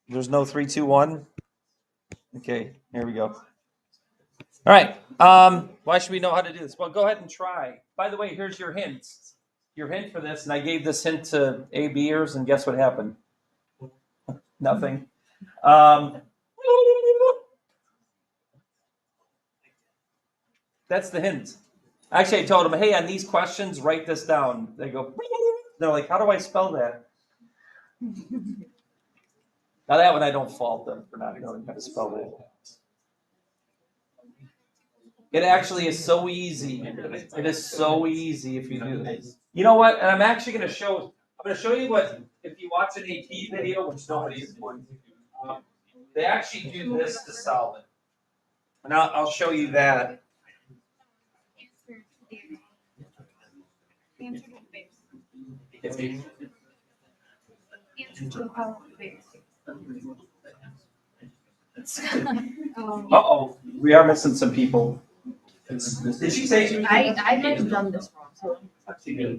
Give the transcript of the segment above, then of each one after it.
There's no 3, 2, 1. Okay, here we go. All right. Why should we know how to do this? Well, go ahead and try. By the way, here's your hint. Your hint for this, and I gave this hint to A-Bers, and guess what happened? Nothing. That's the hint. Actually, I told them, hey, on these questions, write this down. They go, they're like, how do I spell that? Now that one I don't fault them for not knowing how to spell it. It actually is so easy. It is so easy if you do this. You know what? And I'm actually going to show. I'm going to show you what if you watch an AP video, which nobody is going to do. They actually do this to solve it, and I'll show you that. Uh-oh, we are missing some people. Did she say? I might have done this wrong. So. I think.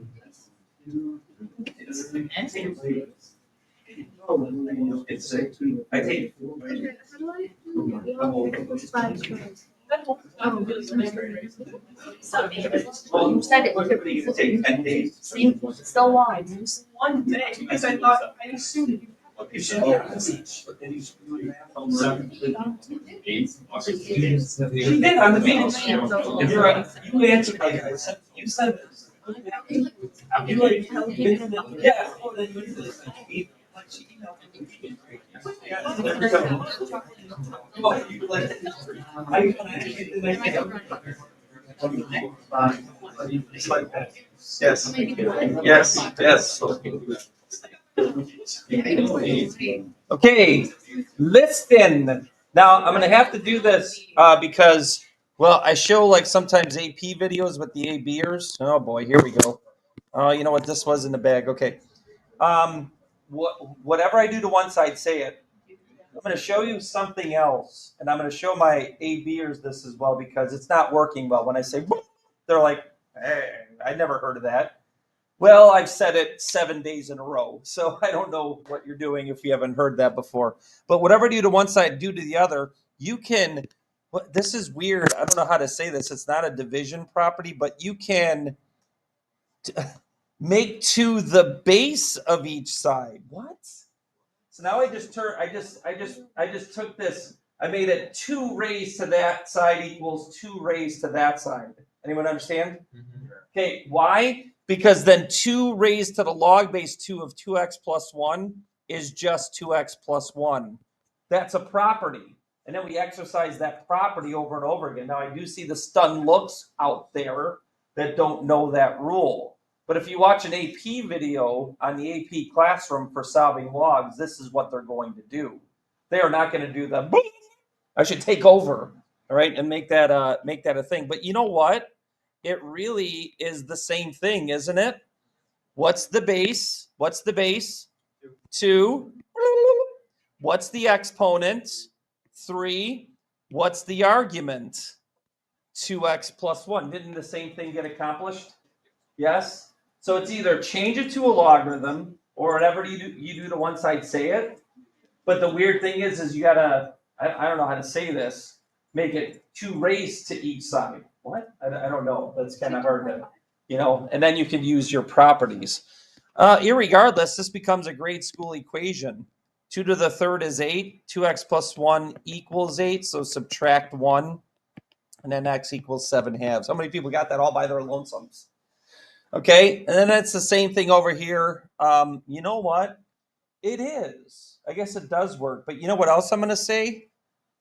Well, you said it. Take 10 days. So long. One day, because I thought, I assumed. She did on the meeting. If you're right, you answered like I said. You said this. You like, yeah. It's like that. Yes. Yes. Okay, listen. Now I'm gonna have to do this because, well, I show like sometimes AP videos with the A-Bers. Oh boy, here we go. Oh, you know what? This was in the bag. Okay. Whatever I do to one side, say it. I'm going to show you something else, and I'm going to show my A-Bers this as well because it's not working well. When I say, they're like, hey, I never heard of that. Well, I've said it 7 days in a row, so I don't know what you're doing if you haven't heard that before. But whatever you do to one side, do to the other. You can. This is weird. I don't know how to say this. It's not a division property, but you can make to the base of each side. What? So now I just took this. I made it 2 raised to that side equals 2 raised to that side. Anyone understand? Mm-hmm. Okay, why? Because then 2 raised to the log base 2 of 2x plus 1 is just 2x plus 1. That's a property. And then we exercise that property over and over again. Now I do see the stunned looks out there that don't know that rule. But if you watch an AP video on the AP classroom for solving logs, this is what they're going to do. They are not going to do the I should take over, all right, and make that a thing. But you know what? It really is the same thing, isn't it? What's the base? What's the base? 2. What's the exponent? 3. What's the argument? 2x plus 1. Didn't the same thing get accomplished? Yes? So it's either change it to a logarithm or whatever you do to one side, say it. But the weird thing is you gotta, I don't know how to say this, make it 2 raised to each side. What? I don't know. That's kind of hard to, and then you can use your properties. Irregardless, this becomes a grade school equation. 2 to the third is 8. 2x plus 1 equals 8. So subtract 1. And then x equals 7 halves. How many people got that all by their lonesomes? Okay, and then it's the same thing over here. You know what? It is. I guess it does work. But you know what else I'm going to say?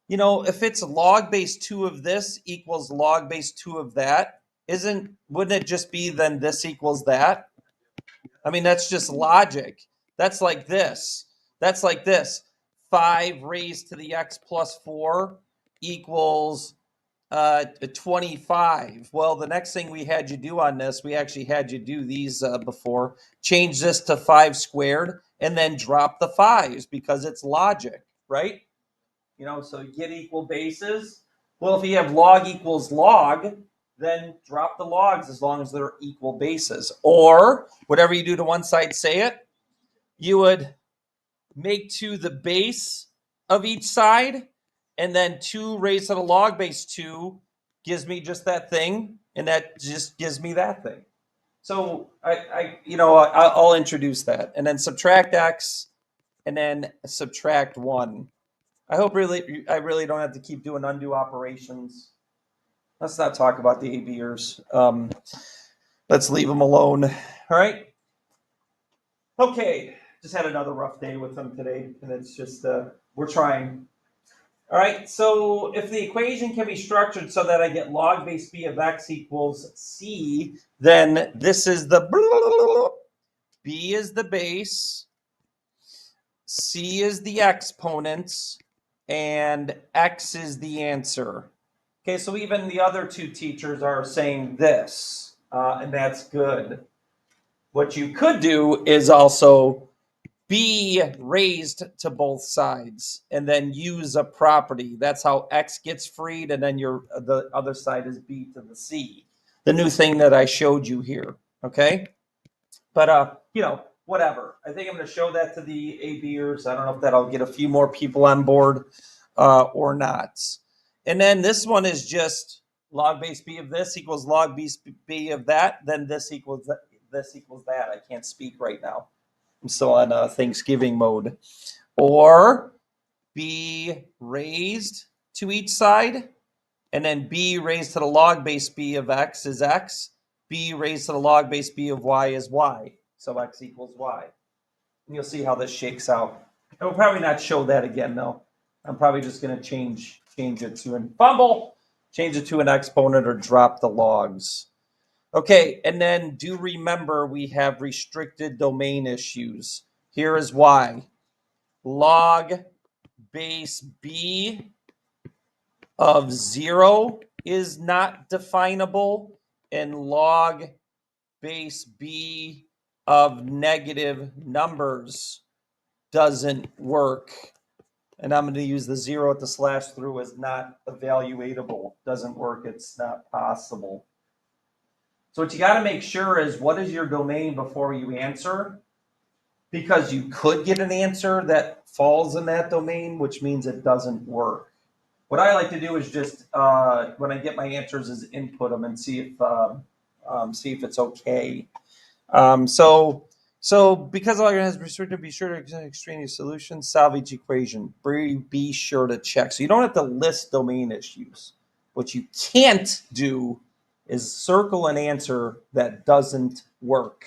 If it's log base 2 of this equals log base 2 of that, wouldn't it just be then this equals that? I mean, that's just logic. That's like this. That's like this. 5 raised to the x plus 4 equals 25. Well, the next thing we had you do on this, we actually had you do these before. Change this to 5 squared and then drop the 5s because it's logic, right? So you get equal bases. Well, if you have log equals log, then drop the logs as long as they're equal bases. Or whatever you do to one side, say it. You would make 2 the base of each side, and then 2 raised to the log base 2 gives me just that thing, and that just gives me that thing. So I'll introduce that, and then subtract x, and then subtract 1. I really don't have to keep doing undo operations. Let's not talk about the ABers. Let's leave them alone. All right. Okay. Just had another rough day with them today, and it's just we're trying. All right. So if the equation can be structured so that I get log base b of x equals c, then this is the b is the base, c is the exponents, and x is the answer. Okay, so even the other 2 teachers are saying this, and that's good. What you could do is also b raised to both sides, and then use a property. That's how x gets freed, and then the other side is b to the c. The new thing that I showed you here. Okay, but whatever. I think I'm going to show that to the ABers. I don't know if that'll get a few more people on board or not. And then this one is just log base b of this equals log base b of that. Then this equals that. I can't speak right now. I'm still on Thanksgiving mode. Or b raised to each side, and then b raised to the log base b of x is x. B raised to the log base b of y is y. So x equals y. And you'll see how this shakes out. I will probably not show that again, though. I'm probably just going to change it to an fumble, change it to an exponent, or drop the logs. Okay, and then do remember we have restricted domain issues. Here is why. Log base b of 0 is not definable, and log base b of negative numbers doesn't work. And I'm going to use the 0 at the slash through as not evaluatable. Doesn't work. It's not possible. So what you got to make sure is, what is your domain before you answer? Because you could get an answer that falls in that domain, which means it doesn't work. What I like to do is just, when I get my answers, is input them and see if it's okay. So because all your has restricted, be sure to extraneous solution, salvage equation. Be sure to check. So you don't have to list domain issues. What you can't do is circle an answer that doesn't work.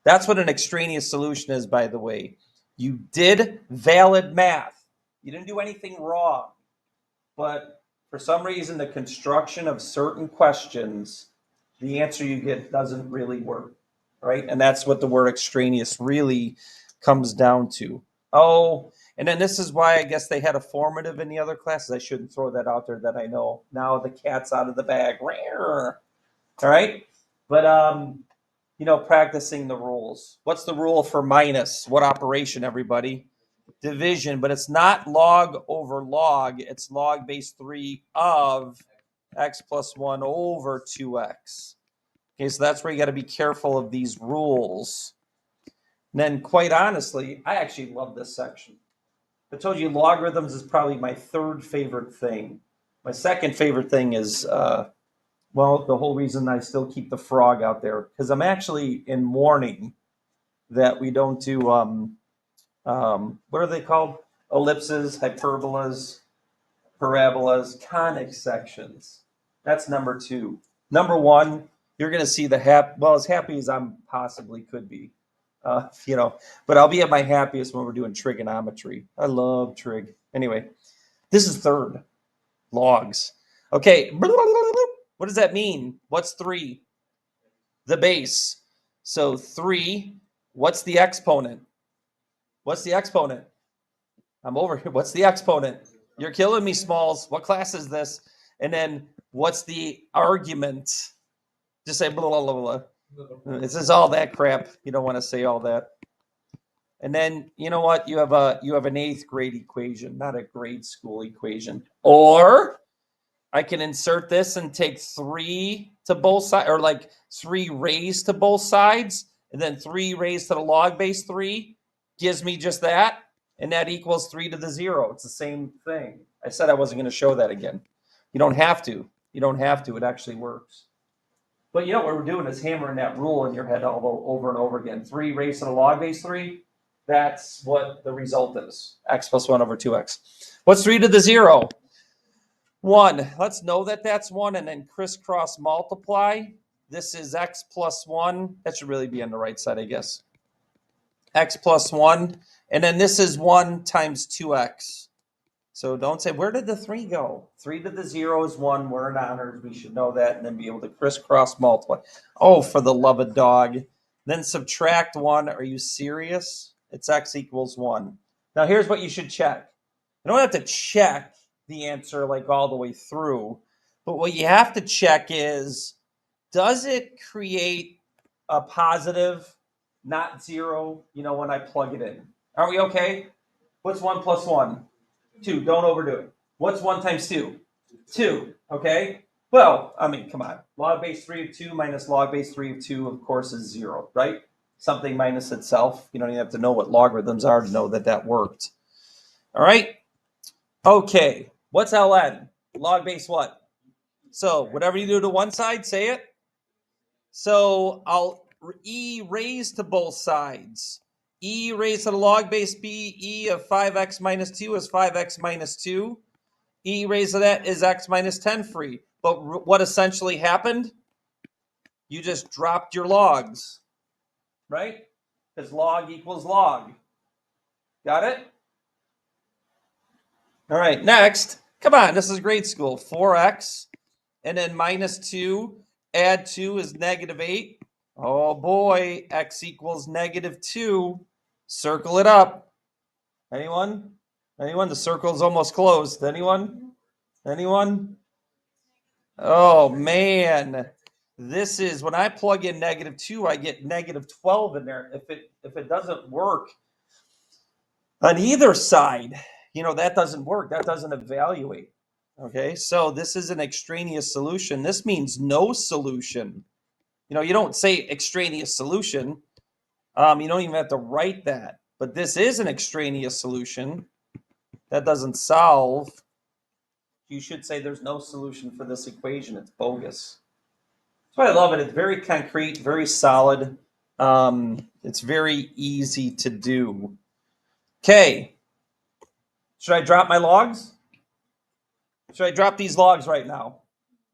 That's what an extraneous solution is, by the way. You did valid math. You didn't do anything wrong. But for some reason, the construction of certain questions, the answer you get doesn't really work. Right? And that's what the word extraneous really comes down to. Oh, and then this is why I guess they had a formative in the other classes. I shouldn't throw that out there that I know. Now the cat's out of the bag. All right? But, practicing the rules. What's the rule for minus? What operation, everybody? Division, but it's not log over log. It's log base 3 of x plus 1 over 2x. Okay, so that's where you got to be careful of these rules. And then, quite honestly, I actually love this section. I told you logarithms is probably my 3rd favorite thing. My 2nd favorite thing is, the whole reason I still keep the frog out there, because I'm actually in mourning that we don't do, what are they called? Ellipses, hyperbolas, parabolas, conic sections. That's number 2. Number 1, you're going to see as happy as I'm possibly could be, but I'll be at my happiest when we're doing trigonometry. I love trig. Anyway, this is 3rd, logs. Okay, what does that mean? What's 3? The base. So 3, what's the exponent? What's the exponent? I'm over here. What's the exponent? You're killing me, Smalls. What class is this? And then what's the argument? Just say blah, blah, blah, blah. This is all that crap. You don't want to say all that. And then, you know what? You have an 8th grade equation, not a grade school equation. Or I can insert this and take 3 to both sides, or like 3 raised to both sides, and then 3 raised to the log base 3 gives me just that. and that equals 3 to the 0. It's the same thing. I said I wasn't going to show that again. You don't have to. You don't have to. It actually works. But you know what we're doing is hammering that rule in your head over and over again. 3 raised to the log base 3. That's what the result is. X plus 1 over 2x. What's 3 to the 0? 1. Let's know that that's 1 and then crisscross multiply. This is x plus 1. That should really be on the right side, I guess. X plus 1. And then this is 1 times 2x. So don't say, where did the 3 go? 3 to the 0 is 1. We're in honors. We should know that and then be able to crisscross multiply. Oh, for the love of dog. Then subtract 1. Are you serious? It's x equals 1. Now here's what you should check. You don't have to check the answer like all the way through, but what you have to check is, does it create a positive, not 0, when I plug it in? Are we okay? What's 1 plus 1? 2. Don't overdo it. What's 1 times 2? 2. Okay? Well, I mean, come on. Log base 3 of 2 minus log base 3 of 2, of course, is 0, right? Something minus itself. You don't even have to know what logarithms are to know that that worked. All right? Okay. What's ln? Log base what? So whatever you do to one side, say it. So I'll e raised to both sides. E raised to the log base b, e of 5x minus 2 is 5x minus 2. E raised to that is x minus 10 free. But what essentially happened? You just dropped your logs, right? Because log equals log. Got it? All right, next. Come on, this is grade school. 4x and then minus 2. Add 2 is negative 8. Oh boy, x equals negative 2. Circle it up. Anyone? Anyone? The circle's almost closed. Anyone? Anyone? Oh man. This is when I plug in negative 2, I get negative 12 in there. If it doesn't work on either side, that doesn't work. That doesn't evaluate. Okay, so this is an extraneous solution. This means no solution. You don't say extraneous solution. You don't even have to write that. But this is an extraneous solution. That doesn't solve. You should say there's no solution for this equation. It's bogus. That's why I love it. It's very concrete, very solid. It's very easy to do. Okay. Should I drop my logs? Should I drop these logs right now?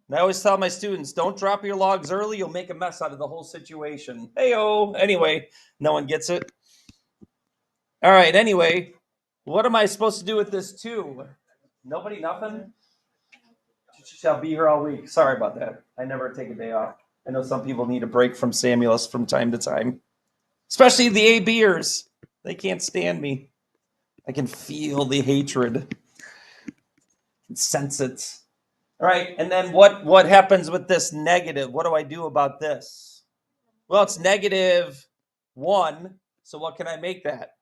And I always tell my students, don't drop your logs early. You'll make a mess out of the whole situation. Hey-oh. Anyway, no one gets it. All right. Anyway, what am I supposed to do with this 2? Nobody, nothing? Shall be here all week. Sorry about that. I never take a day off. I know some people need a break from Samulus from time to time, especially the A-Bers. They can't stand me. I can feel the hatred. I can sense it. All right, and then what happens with this negative? What do I do about this? Well, it's negative 1. So what can I make that?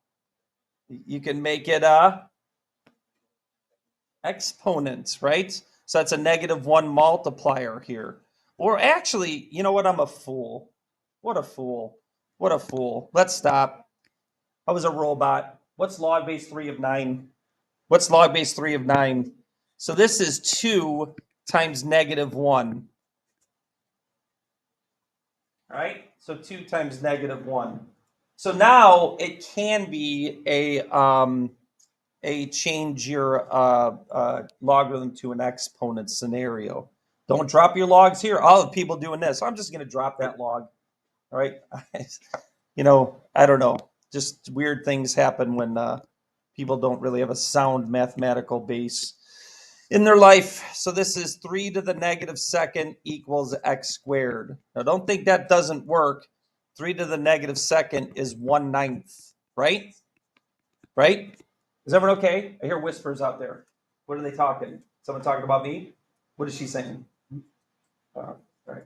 You can make it a exponent, right? So that's a negative 1 multiplier here. Or actually, you know what? I'm a fool. What a fool. What a fool. Let's stop. I was a robot. What's log base 3 of 9? What's log base 3 of 9? So this is 2 times negative 1. All right? So 2 times negative 1. So now it can be a change your logarithm to an exponent scenario. Don't drop your logs here. All the people doing this. I'm just going to drop that log. All right. I don't know. Just weird things happen when people don't really have a sound mathematical base in their life. So this is 3 to the negative second equals x squared. Now don't think that doesn't work. 3 to the negative second is 1/9, right? Right? Is everyone okay? I hear whispers out there. What are they talking? Someone talking about me? What is she saying? All right.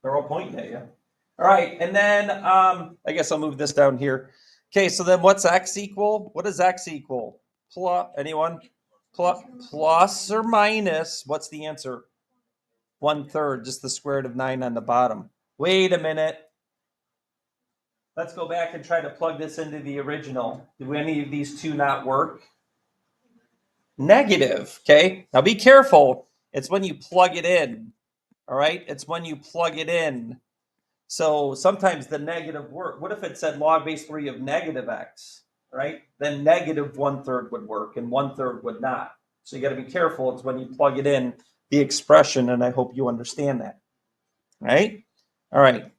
They're all pointing at you. All right. And then I guess I'll move this down here. Okay. So then what's x equal? What does x equal? Anyone? Plus or minus. What's the answer? 1/3. Just the square root of 9 on the bottom. Wait a minute. Let's go back and try to plug this into the original. Do any of these two not work? Negative, okay? Now be careful. It's when you plug it in, all right? It's when you plug it in. So sometimes the negative work. What if it said log base 3 of negative x, right? Then negative 1/3 would work and 1/3 would not. So you got to be careful. It's when you plug it in, the expression, and I hope you understand that, right? All right.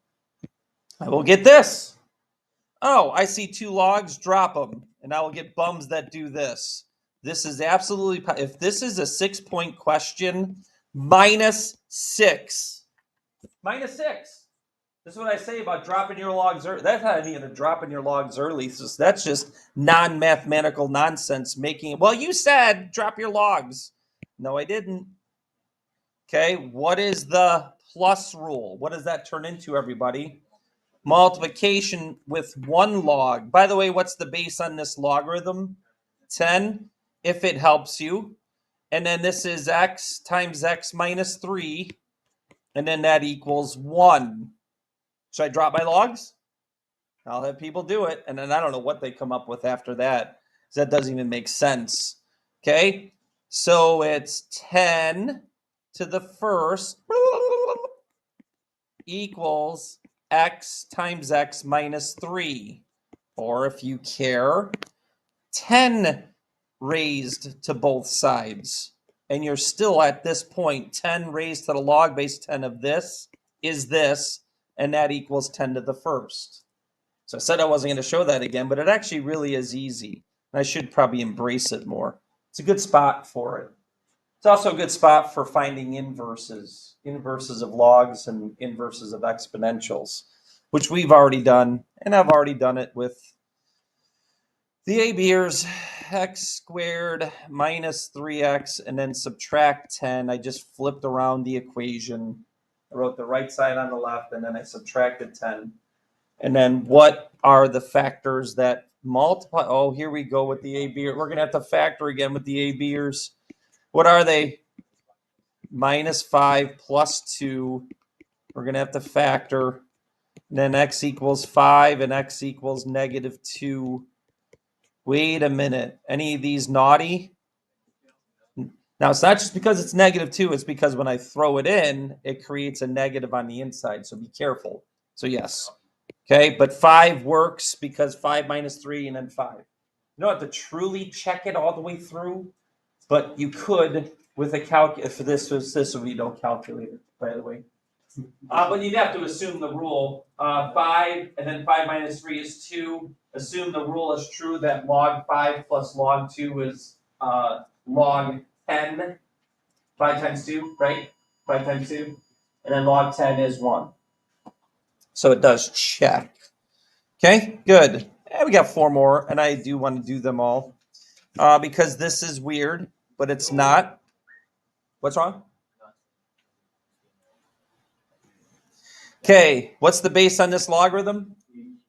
I will get this. Oh, I see 2 logs, drop them. And I will get bums that do this. This is absolutely, if this is a 6-point question, -6. -6. This is what I say about dropping your logs early. That's not even a dropping your logs early. That's just non-mathematical nonsense making, well, you said drop your logs. No, I didn't. Okay, what is the plus rule? What does that turn into, everybody? Multiplication with 1 log. By the way, what's the base on this logarithm? 10, if it helps you. And then this is x times x minus 3. And then that equals 1. Should I drop my logs? I'll have people do it. And then I don't know what they come up with after that. That doesn't even make sense. Okay, so it's 10 to the first equals x times x minus 3. Or if you care, 10 raised to both sides. And you're still at this point, 10 raised to the log base 10 of this is this, and that equals 10 to the first. So I said I wasn't going to show that again, but it actually really is easy. And I should probably embrace it more. It's a good spot for it. It's also a good spot for finding inverses of logs and inverses of exponentials, which we've already done, and I've already done it with the a-beers, x squared minus 3x, and then subtract 10. I just flipped around the equation. I wrote the right side on the left, and then I subtracted 10. And then what are the factors that multiply? Oh, here we go with the a-beer. We're going to have to factor again with the a-beers. What are they? -5 plus 2. We're going to have to factor. And then x equals 5 and x equals -2. Wait a minute. Any of these naughty? Now, it's not just because it's -2. It's because when I throw it in, it creates a negative on the inside. So be careful. So yes. Okay, but 5 works because 5 minus 3 and then 5. You don't have to truly check it all the way through, but you could with a calculator. If this would be no calculator, by the way. But you'd have to assume the rule. 5 and then 5 minus 3 is 2. Assume the rule is true that log 5 plus log 2 is log 10. 5 times 2, right? 5 times 2. And then log 10 is 1. So it does check. Okay, good. And we got 4 more, and I do want to do them all because this is weird, but it's not. What's wrong? Okay, what's the base on this logarithm?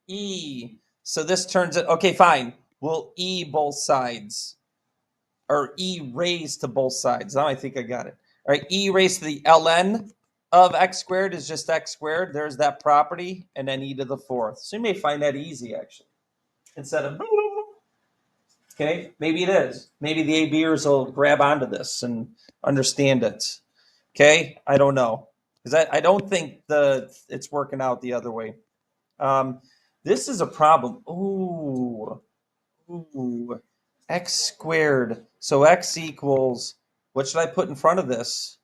E. So this turns it, okay, fine. We'll E both sides, or E raised to both sides. Now I think I got it. All right, E raised to the ln of x squared is just x squared. There's that property, and then e to the 4th. So you may find that easy, actually. Instead of, okay, maybe it is. Maybe the a-beers will grab onto this and understand it. Okay, I don't know. Because I don't think it's working out the other way. This is a problem. Ooh, x squared. So x equals, what should I put in front of this?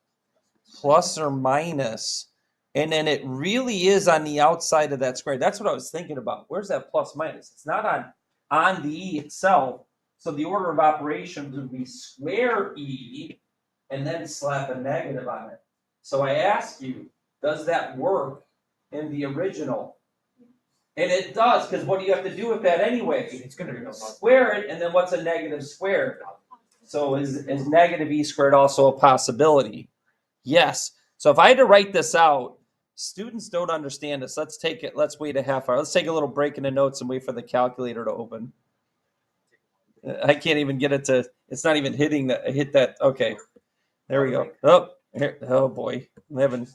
Plus or minus. And then it really is on the outside of that square. That's what I was thinking about. Where's that plus minus? It's not on the E itself. So the order of operations would be square E and then slap a negative on it. So I ask you, does that work in the original? And it does, because what do you have to do with that anyway? It's going to be Square it, and then what's a negative squared? So is negative e squared also a possibility? Yes. So if I had to write this out, students don't understand this. Let's take it. Let's wait a half hour. Let's take a little break in the notes and wait for the calculator to open. I can't even get it to. It's not even hitting that. Hit that. Okay. There we go. Oh, here, oh boy. I'm having.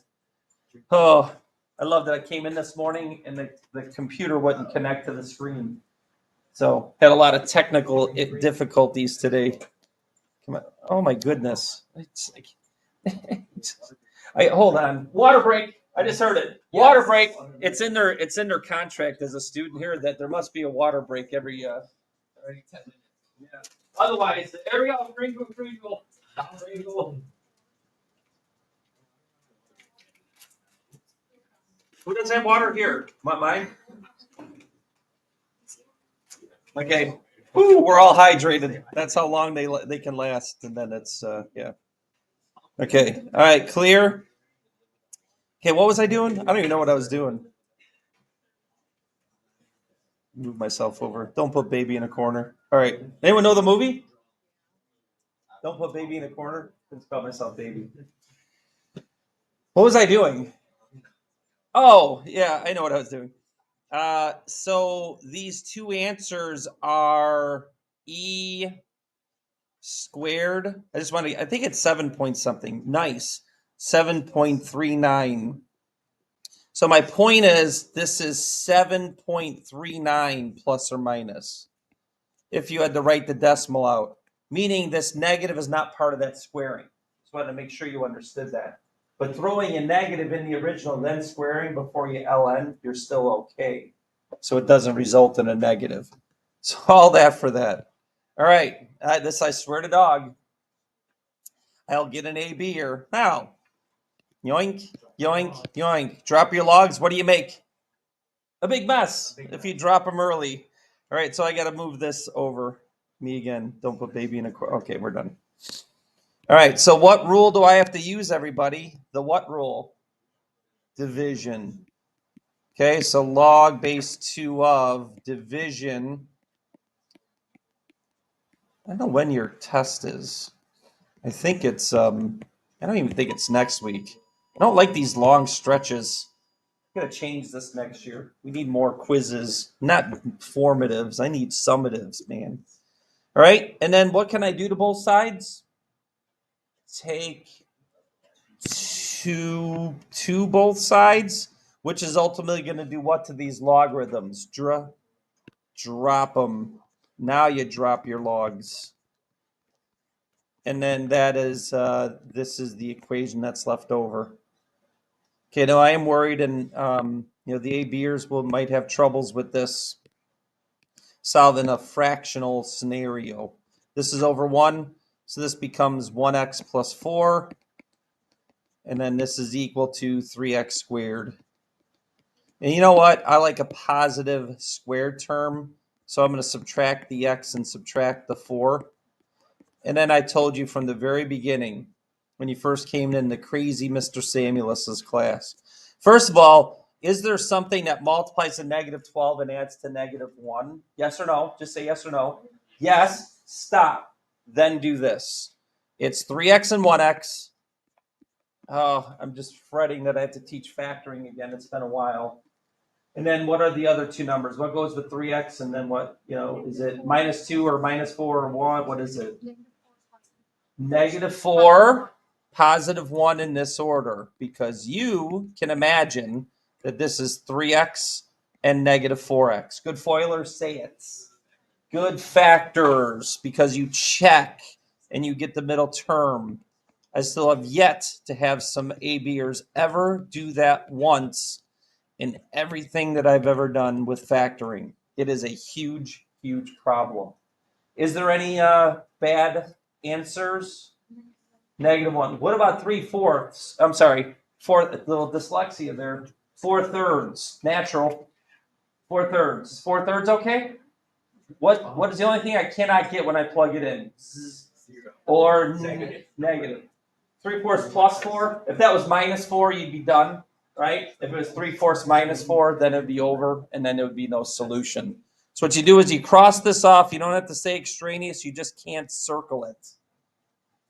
Oh, I love that I came in this morning and the computer wouldn't connect to the screen. So had a lot of technical difficulties today. Come on. Oh my goodness. It's like, hold on. Water break. I just heard it. Water break. It's in their contract as a student here that there must be a water break every 10 minutes. Yeah. Otherwise, there we go. Green goal. Who doesn't have water here? Mine? Okay. Woo, we're all hydrated. That's how long they can last, and then it's yeah. Okay. All right. Clear. Okay. What was I doing? I don't even know what I was doing. Move myself over. Don't put baby in a corner. All right. Anyone know the movie? Don't put baby in a corner. Let's call myself baby. What was I doing? Oh, yeah, I know what I was doing. So these two answers are E squared. I think it's 7 point something. Nice. 7.39. So my point is this is 7.39 plus or minus. If you had to write the decimal out, meaning this negative is not part of that squaring. Just wanted to make sure you understood that. But throwing a negative in the original, then squaring before you ln, you're still okay. So it doesn't result in a negative. So all that for that. All right, this I swear to dog. I'll get an AB here. Now, yoink, yoink, yoink. Drop your logs. What do you make? A big mess if you drop them early. All right, so I got to move this over. Me again. Don't put baby in a corner. Okay, we're done. All right, so what rule do I have to use, everybody? The what rule? Division. Okay, so log base 2 of division. I don't know when your test is. I think it's I don't even think it's next week. I don't like these long stretches. I'm gonna change this next year. We need more quizzes, not formatives. I need summatives, man. All right, and then what can I do to both sides? Take two both sides, which is ultimately going to do what to these logarithms? Drop them. Now you drop your logs. And then that is, this is the equation that's left over. Okay, now I am worried, and the ABers might have troubles with this, solving a fractional scenario. This is over 1, so this becomes 1x plus 4, and then this is equal to 3x squared. And you know what? I like a positive squared term, so I'm going to subtract the x and subtract the 4. And then I told you from the very beginning, when you first came in the crazy Mr. Samuelis's class. First of all, is there something that multiplies to negative 12 and adds to negative 1? Yes or no? Just say yes or no. Yes. Stop. Then do this. It's 3x and 1x. Oh, I'm just fretting that I have to teach factoring again. It's been a while. And then what are the other two numbers? What goes with 3x and then what, is it minus 2 or minus 4 or 1? What is it? Negative 4, positive 1 in this order, because you can imagine that this is 3x and negative 4x. Good foilers, say it. Good factors, because you check and you get the middle term. I still have yet to have some ABers ever do that once in everything that I've ever done with factoring. It is a huge, huge problem. Is there any bad answers? Negative 1. What about 3/4? I'm sorry, fourth, little dyslexia there. 4/3, natural. 4/3. 4/3 okay? What is the only thing I cannot get when I plug it in? Or negative. 3/4 plus 4. If that was minus 4, you'd be done, right? If it was 3/4 minus 4, then it would be over, and then there would be no solution. So what you do is you cross this off. You don't have to say extraneous. You just can't circle it.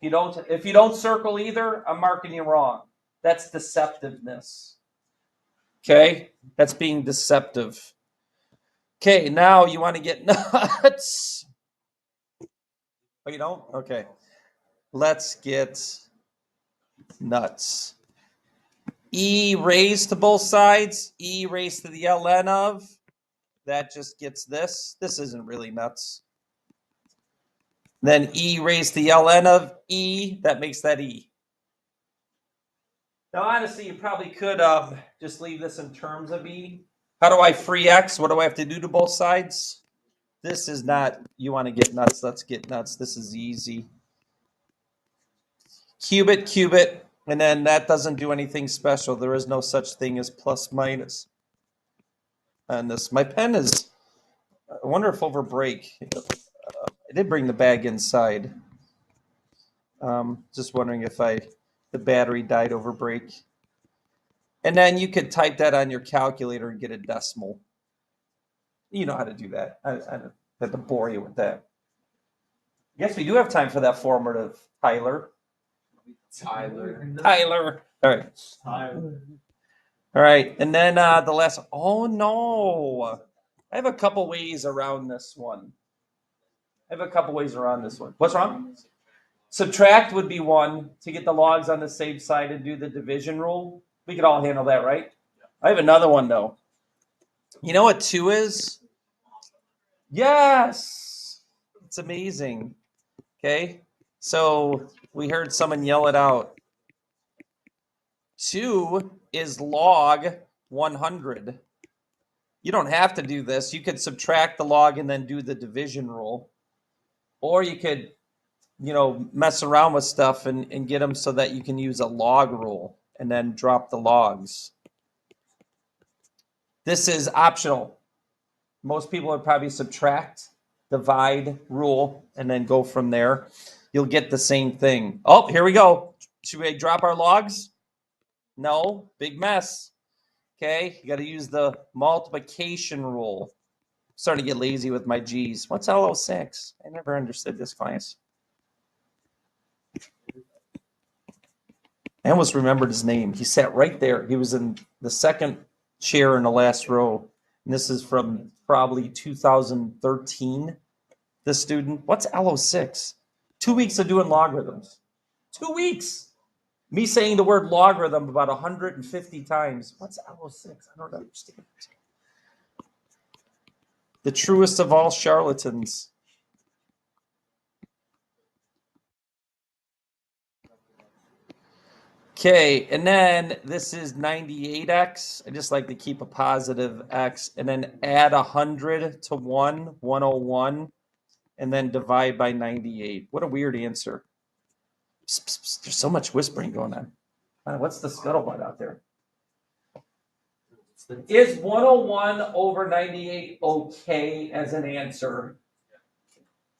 If you don't circle either, I'm marking you wrong. That's deceptiveness. Okay? That's being deceptive. Okay, now you want to get nuts. Oh, you don't? Okay. Let's get nuts. E raised to both sides, E raised to the ln of, that just gets this. This isn't really nuts. Then E raised to the ln of E, that makes that E. Now, honestly, you probably could just leave this in terms of E. How do I free X? What do I have to do to both sides? This is not, you want to get nuts, let's get nuts. This is easy. Cube it, and then that doesn't do anything special. There is no such thing as plus minus on this. My pen is, I wonder if over break. I did bring the bag inside. Just wondering if the battery died over break. And then you could type that on your calculator and get a decimal. You know how to do that. I don't have to bore you with that. Yes, we do have time for that formative, Tyler. Tyler. All right. All right. And then the last, oh no. I have a couple ways around this one. What's wrong? Subtract would be one to get the logs on the same side and do the division rule. We could all handle that, right? I have another one though. You know what 2 is? Yes. It's amazing. Okay. So we heard someone yell it out. 2 is log 100. You don't have to do this. You could subtract the log and then do the division rule. Or you could, mess around with stuff and get them so that you can use a log rule and then drop the logs. This is optional. Most people would probably subtract, divide, rule, and then go from there. You'll get the same thing. Oh, here we go. Should we drop our logs? No, big mess. Okay, you got to use the multiplication rule. I'm starting to get lazy with my G's. What's LO6? I never understood this class. I almost remembered his name. He sat right there. He was in the second chair in the last row. And this is from probably 2013. This student. What's LO6? 2 weeks of doing logarithms. 2 weeks. Me saying the word logarithm about 150 times. What's LO6? I don't understand. The truest of all charlatans. Okay, and then this is 98x. I just like to keep a positive x and then add 100 to 101, and then divide by 98. What a weird answer. Psst, psst, psst. There's so much whispering going on. What's the scuttlebutt out there? Is 101 over 98 okay as an answer?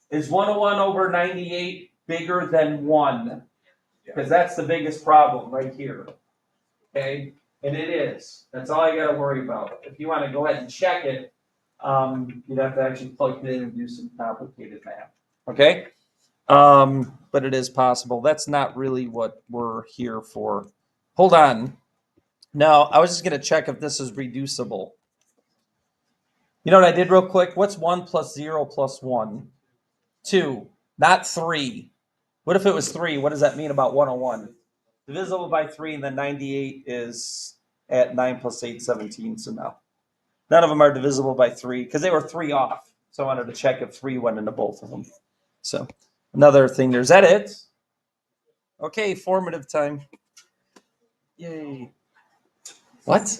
Is 101 over 98 bigger than 1? Because that's the biggest problem right here. Okay? And it is. That's all I got to worry about. If you want to go ahead and check it, you'd have to actually plug it in and do some complicated math. Okay? But it is possible. That's not really what we're here for. Hold on. Now, I was just going to check if this is reducible. You know what I did real quick? What's 1 plus 0 plus 1? 2, not 3. What if it was 3? What does that mean about 101? Divisible by 3, and then 98 is at 9 plus 8, 17. So no. None of them are divisible by 3 because they were 3 off. So I wanted to check if 3 went into both of them. So another thing there. Is that it? Okay, formative time. Yay. What?